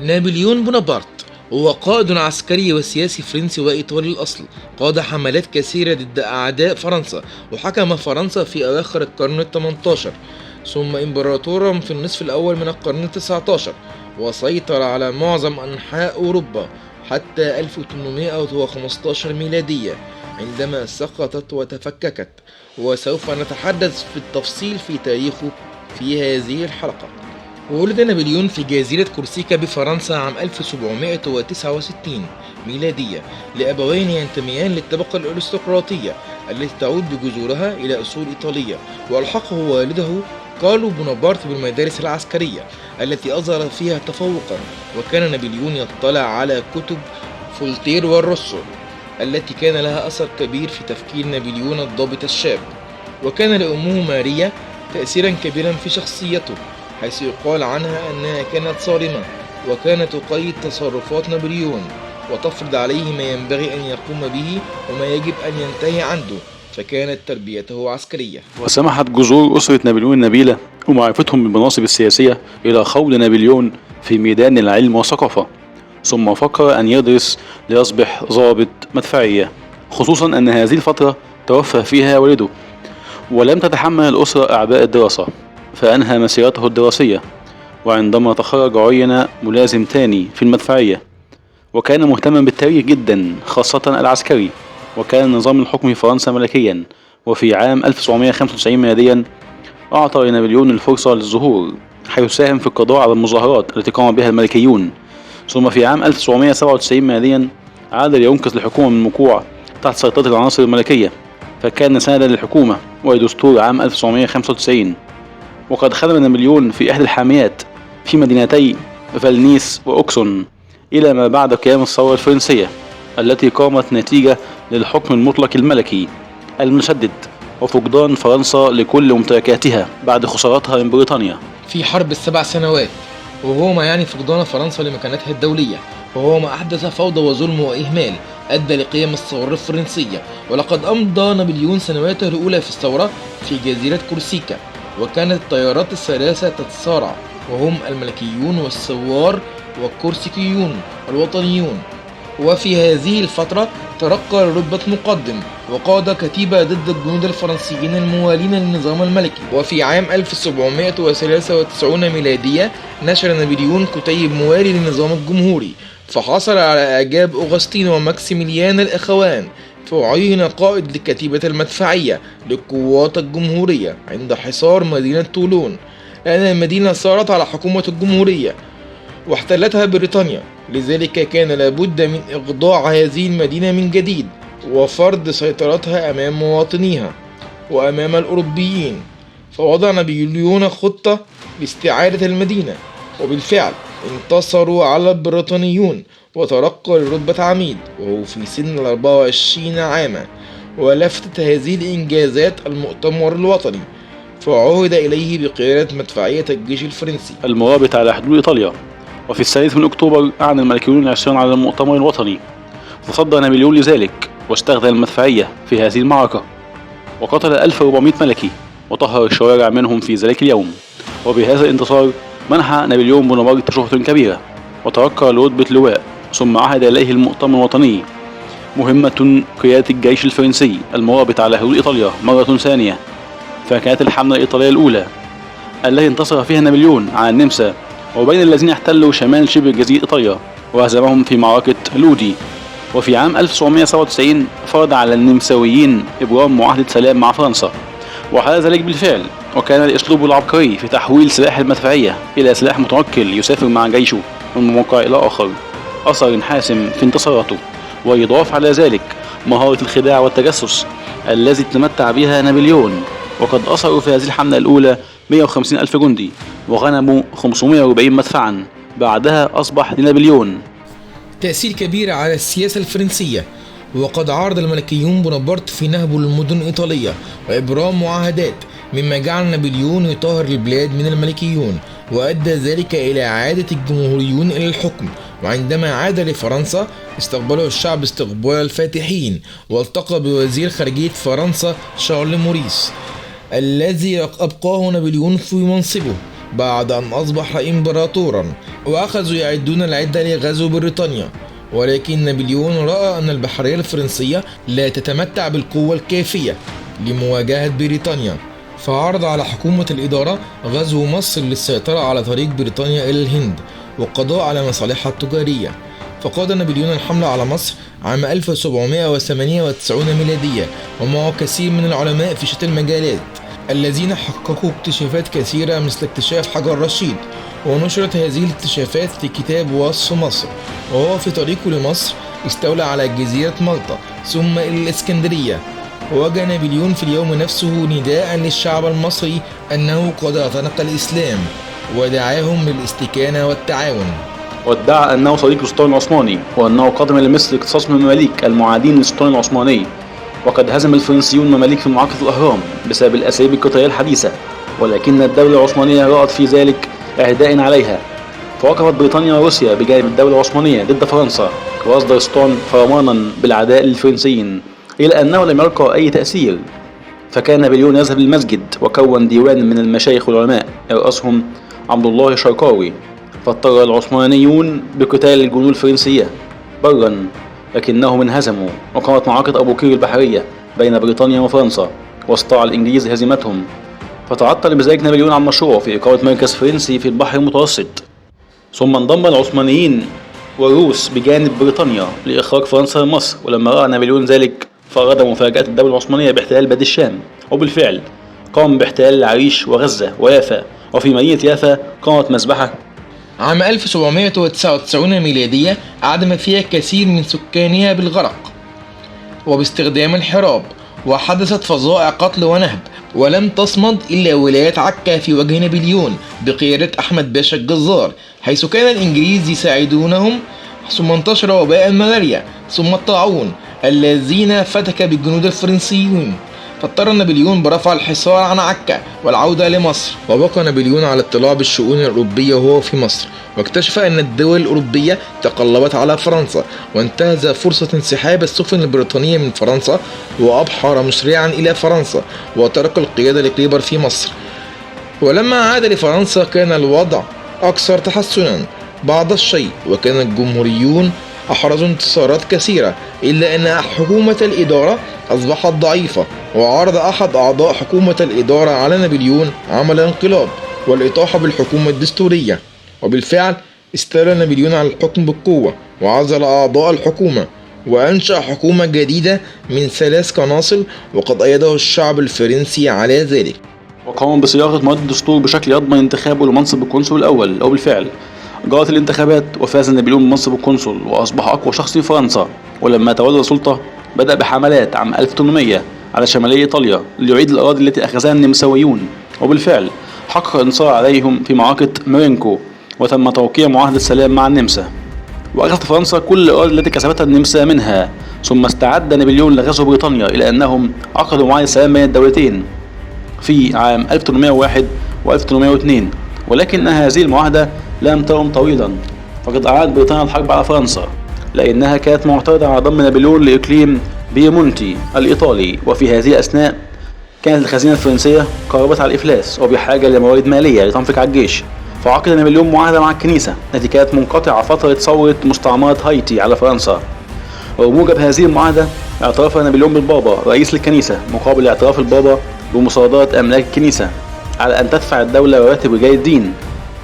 نابليون بونابرت هو قائد عسكري وسياسي فرنسي وإيطالي الأصل. قاد حملات كثيرة ضد أعداء فرنسا، وحكم فرنسا في أواخر القرن الثمنتاشر، ثم إمبراطورا في النصف الأول من القرن التسعتاشر، وسيطر على معظم أنحاء أوروبا حتى 1815 ميلادية عندما سقطت وتفككت، وسوف نتحدث بالتفصيل في تاريخه في هذه الحلقة. ولد نابليون في جزيرة كورسيكا بفرنسا عام 1769 ميلادية لأبوين ينتميان للطبقة الأرستقراطية التي تعود بجذورها إلى أصول إيطالية. وألحقه والده كارلو بونابرت بالمدارس العسكرية التي أظهر فيها تفوقا، وكان نابليون يطلع على كتب فولتير والروسو التي كان لها أثر كبير في تفكير نابليون الضابط الشاب. وكان لأمه ماريا تأثيرا كبيرا في شخصيته، حيث يقال عنها أنها كانت صارمة وكانت تقيد تصرفات نابليون وتفرض عليه ما ينبغي أن يقوم به وما يجب أن ينتهي عنه، فكانت تربيته عسكرية. وسمحت جذور أسرة نابليون النبيلة ومعرفتهم بالمناصب السياسية إلى خوض نابليون في ميدان العلم والثقافة، ثم فكر أن يدرس ليصبح ضابط مدفعية، خصوصا أن هذه الفترة توفى فيها والده، ولم تتحمل الأسرة أعباء الدراسة، فأنهى مسيرته الدراسية، وعندما تخرج عين ملازم تاني في المدفعية. وكان مهتما بالتاريخ جدا، خاصة العسكري، وكان نظام الحكم في فرنسا ملكيا. وفي عام 1995 ميلاديا أعطى نابليون الفرصة للظهور، حيث ساهم في القضاء على المظاهرات التي قام بها الملكيون. ثم في عام 1997 ميلاديا عاد لينقذ الحكومة من الوقوع تحت سيطرة العناصر الملكية، فكان سندا للحكومة ودستور عام 1995. وقد خدم نابليون في إحدى الحاميات في مدينتي فالنيس وأوكسون إلى ما بعد قيام الثورة الفرنسية التي قامت نتيجة للحكم المطلق الملكي المشدد وفقدان فرنسا لكل ممتلكاتها بعد خسارتها من بريطانيا في حرب السبع سنوات، وهو ما يعني فقدان فرنسا لمكانتها الدولية، وهو ما أحدث فوضى وظلم وإهمال أدى لقيام الثورة الفرنسية. ولقد أمضى نابليون سنواته الأولى في الثورة في جزيرة كورسيكا، وكانت التيارات الثلاثة تتصارع، وهم الملكيون والثوار والكورسيكيون الوطنيون. وفي هذه الفترة ترقى لرتبة مقدم وقاد كتيبة ضد الجنود الفرنسيين الموالين للنظام الملكي. وفي عام 1793 ميلادية نشر نابليون كتيب موالي للنظام الجمهوري، فحصل على إعجاب أغسطين وماكسيميليان الأخوان، فعين قائد لكتيبة المدفعية للقوات الجمهورية عند حصار مدينة طولون، لأن المدينة صارت على حكومة الجمهورية واحتلتها بريطانيا، لذلك كان لابد من إخضاع هذه المدينة من جديد وفرض سيطرتها أمام مواطنيها وأمام الأوروبيين. فوضع نابليون خطة لاستعادة المدينة، وبالفعل انتصروا على البريطانيون وترقى لرتبة عميد وهو في سن 24 عاما. ولفتت هذه الإنجازات المؤتمر الوطني، فعهد إليه بقيادة مدفعية الجيش الفرنسي المرابط على حدود إيطاليا. وفي الثالث من أكتوبر أعلن الملكيون العصيان على المؤتمر الوطني، تصدى نابليون لذلك واستخدم المدفعية في هذه المعركة، وقتل 1400 ملكي وطهر الشوارع منهم في ذلك اليوم. وبهذا الانتصار منح نابليون بونابرت شهرة كبيرة وترقى لرتبة لواء، ثم عهد إليه المؤتمر الوطني مهمة قيادة الجيش الفرنسي المرابط على حدود إيطاليا مرة ثانية. فكانت الحملة الإيطالية الأولى التي انتصر فيها نابليون على النمسا وبين الذين احتلوا شمال شبه جزيرة إيطاليا وهزمهم في معركة لودي. وفي عام 1997 فرض على النمساويين إبرام معاهدة سلام مع فرنسا، وحدث ذلك بالفعل. وكان الأسلوب العبقري في تحويل سلاح المدفعية إلى سلاح متوكل يسافر مع جيشه من موقع إلى آخر أثر حاسم في انتصاراته. ويضاف على ذلك مهارة الخداع والتجسس الذي تمتع بها نابليون، وقد أسروا في هذه الحملة الأولى 150 ألف جندي وغنموا 540 مدفعا. بعدها أصبح لنابليون تأثير كبير على السياسة الفرنسية، وقد عارض الملكيون بونابرت في نهب المدن الإيطالية وإبرام معاهدات، مما جعل نابليون يطهر البلاد من الملكيون، وأدى ذلك إلى إعادة الجمهوريون إلى الحكم. وعندما عاد لفرنسا استقبله الشعب استقبال الفاتحين، والتقى بوزير خارجية فرنسا شارل موريس الذي أبقاه نابليون في منصبه بعد أن أصبح إمبراطورا، وأخذوا يعدون العدة لغزو بريطانيا. ولكن نابليون رأى أن البحرية الفرنسية لا تتمتع بالقوة الكافية لمواجهة بريطانيا، فعرض على حكومة الإدارة غزو مصر للسيطرة على طريق بريطانيا إلى الهند والقضاء على مصالحها التجارية. فقاد نابليون الحملة على مصر عام 1798 ميلادية، ومعه كثير من العلماء في شتى المجالات الذين حققوا اكتشافات كثيرة مثل اكتشاف حجر رشيد. ونشرت هذه الاكتشافات في كتاب وصف مصر. وهو في طريقه لمصر استولى على جزيرة مالطا ثم إلى الإسكندرية. ووجه نابليون في اليوم نفسه نداء للشعب المصري أنه قد اعتنق الإسلام، ودعاهم للاستكانة والتعاون. وادعى أنه صديق للسلطان العثماني، وأنه قدم لمصر اقتصاص من المماليك المعادين للسلطان العثماني، وقد هزم الفرنسيون المماليك في معركة الأهرام بسبب الأساليب القتالية الحديثة، ولكن الدولة العثمانية رأت في ذلك اعتداء عليها، فوقفت بريطانيا وروسيا بجانب الدولة العثمانية ضد فرنسا، وأصدر السلطان فرمانا بالعداء للفرنسيين، إلى أنه لم يلقى أي تأثير. فكان نابليون يذهب للمسجد وكون ديوان من المشايخ والعلماء يرأسهم عبد الله الشرقاوي، فاضطر العثمانيون بقتال الجنود الفرنسية برا، لكنهم انهزموا، وقامت معركة أبو قير البحرية بين بريطانيا وفرنسا، واستطاع الإنجليز هزيمتهم. فتعطل بذلك نابليون عن مشروعه في إقامة مركز فرنسي في البحر المتوسط. ثم انضم العثمانيين والروس بجانب بريطانيا لإخراج فرنسا من مصر. ولما رأى نابليون ذلك فأراد مفاجأة الدولة العثمانية باحتلال بلاد الشام، وبالفعل قام باحتلال العريش وغزة ويافا. وفي مدينة يافا قامت مذبحة عام 1799 ميلادية أعدم فيها كثير من سكانها بالغرق وباستخدام الحراب، وحدثت فظائع قتل ونهب، ولم تصمد إلا ولاية عكا في وجه نابليون بقيادة أحمد باشا الجزار، حيث كان الإنجليز يساعدونهم. ثم انتشر وباء الملاريا ثم الطاعون الذين فتك بالجنود الفرنسيين، فاضطر نابليون برفع الحصار عن عكا والعودة لمصر. وبقى نابليون على اطلاع بالشؤون الأوروبية وهو في مصر، واكتشف أن الدول الأوروبية تقلبت على فرنسا، وانتهز فرصة انسحاب السفن البريطانية من فرنسا وأبحر مسرعا إلى فرنسا، وترك القيادة لكليبر في مصر. ولما عاد لفرنسا كان الوضع أكثر تحسنا بعض الشيء، وكان الجمهوريون أحرزوا انتصارات كثيرة، إلا أن حكومة الإدارة أصبحت ضعيفة. وعرض أحد أعضاء حكومة الإدارة على نابليون عمل انقلاب والإطاحة بالحكومة الدستورية، وبالفعل استولى نابليون على الحكم بالقوة، وعزل أعضاء الحكومة وأنشأ حكومة جديدة من 3 قناصل، وقد أيده الشعب الفرنسي على ذلك. وقام بصياغة مواد الدستور بشكل يضمن انتخابه لمنصب القنصل الأول. وبالفعل جرت الانتخابات وفاز نابليون بمنصب القنصل، وأصبح أقوى شخص في فرنسا. ولما تولى السلطة بدأ بحملات عام 1800 على شمالي إيطاليا ليعيد الأراضي التي أخذها النمساويون، وبالفعل حقق الانتصار عليهم في معركة مارينكو، وتم توقيع معاهدة سلام مع النمسا، وأخذت فرنسا كل الأراضي التي كسبتها النمسا منها. ثم استعد نابليون لغزو بريطانيا، إلى أنهم عقدوا معاهدة سلام بين الدولتين في عام 1801 و1802، ولكن هذه المعاهدة لم تدم طويلا، فقد أعاد بريطانيا الحرب على فرنسا، لأنها كانت معترضة على ضم نابليون لإقليم بيمونتي الإيطالي. وفي هذه الأثناء كانت الخزينة الفرنسية قربت على الإفلاس وبحاجة لموارد مالية لتنفق على الجيش، فعقد نابليون معاهدة مع الكنيسة التي كانت منقطعة فترة ثورة مستعمرة هايتي على فرنسا. وبموجب هذه المعاهدة اعترف نابليون بالبابا رئيس للكنيسة، مقابل اعتراف البابا بمصادرة أملاك الكنيسة على أن تدفع الدولة رواتب رجال الدين.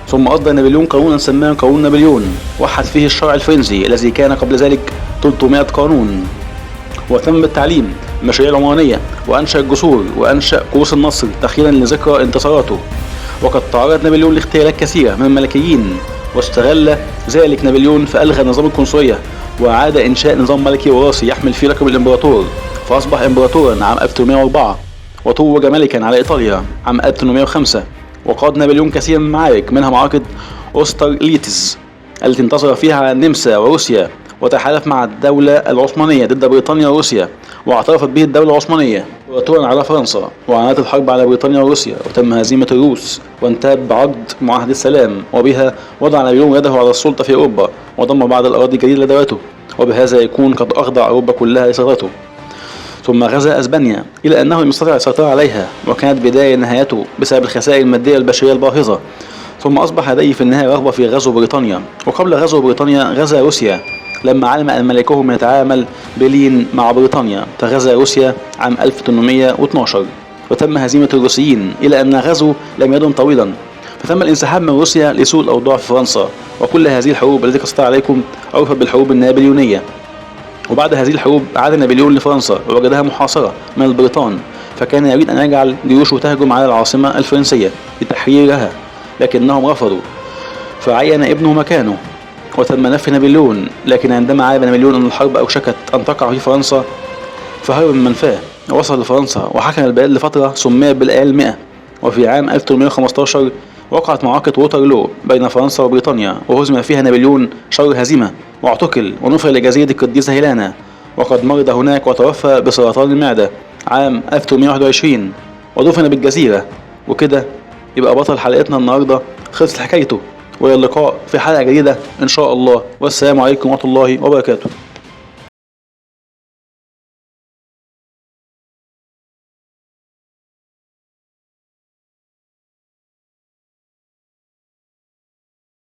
ثم أصدر نابليون قانونا سماه قانون نابليون، وحد فيه الشرع الفرنسي الذي كان قبل ذلك 300 قانون. واهتم بالتعليم المشاريع العمرانية، وأنشأ الجسور، وأنشأ قوس النصر تخيلا لذكرى انتصاراته. وقد تعرض نابليون لاغتيالات كثيرة من الملكيين، واستغل ذلك نابليون فألغى نظام القنصلية وأعاد إنشاء نظام ملكي وراثي يحمل فيه لقب الإمبراطور، فأصبح إمبراطورا عام 1804، وتوج ملكا على إيطاليا عام 1805. وقاد نابليون كثيرا من المعارك، منها معركة أوسترليتس التي انتصر فيها على النمسا وروسيا، وتحالف مع الدولة العثمانية ضد بريطانيا وروسيا، واعترفت به الدولة العثمانية إمبراطورا على فرنسا. وعانت الحرب على بريطانيا وروسيا، وتم هزيمة الروس، وانتهت بعقد معاهدة السلام، وبها وضع نابليون يده على السلطة في أوروبا، وضم بعض الأراضي الجديدة لدولته، وبهذا يكون قد أخضع أوروبا كلها لسيطرته. ثم غزا أسبانيا إلى أنه لم يستطع السيطرة عليها، وكانت بداية نهايته بسبب الخسائر المادية البشرية الباهظة. ثم أصبح لديه في النهاية رغبة في غزو بريطانيا. وقبل غزو بريطانيا غزا روسيا لما علم أن ملكهم يتعامل بلين مع بريطانيا، فغزا روسيا عام 1812 وتم هزيمة الروسيين، إلى أن الغزو لم يدم طويلا فتم الانسحاب من روسيا لسوء الأوضاع في فرنسا. وكل هذه الحروب التي قصتها عليكم عرفت بالحروب النابليونية. وبعد هذه الحروب عاد نابليون لفرنسا ووجدها محاصرة من البريطان، فكان يريد أن يجعل جيوشه تهجم على العاصمة الفرنسية لتحريرها، لكنهم رفضوا فعين ابنه مكانه وتم نفي نابليون. لكن عندما علم نابليون أن الحرب أوشكت أن تقع في فرنسا فهرب من منفاه ووصل لفرنسا وحكم البلاد لفترة سميت بالآل 100. وفي عام 1815 وقعت معركة ووترلو بين فرنسا وبريطانيا، وهزم فيها نابليون شر هزيمة واعتقل ونفر لجزيرة القديسة هيلانا، وقد مرض هناك وتوفى بسرطان المعدة عام 1821 ودفن بالجزيرة. وكده يبقى بطل حلقتنا النهاردة خلصت حكايته، وإلى اللقاء في حلقة جديدة إن شاء الله، والسلام عليكم ورحمة الله وبركاته.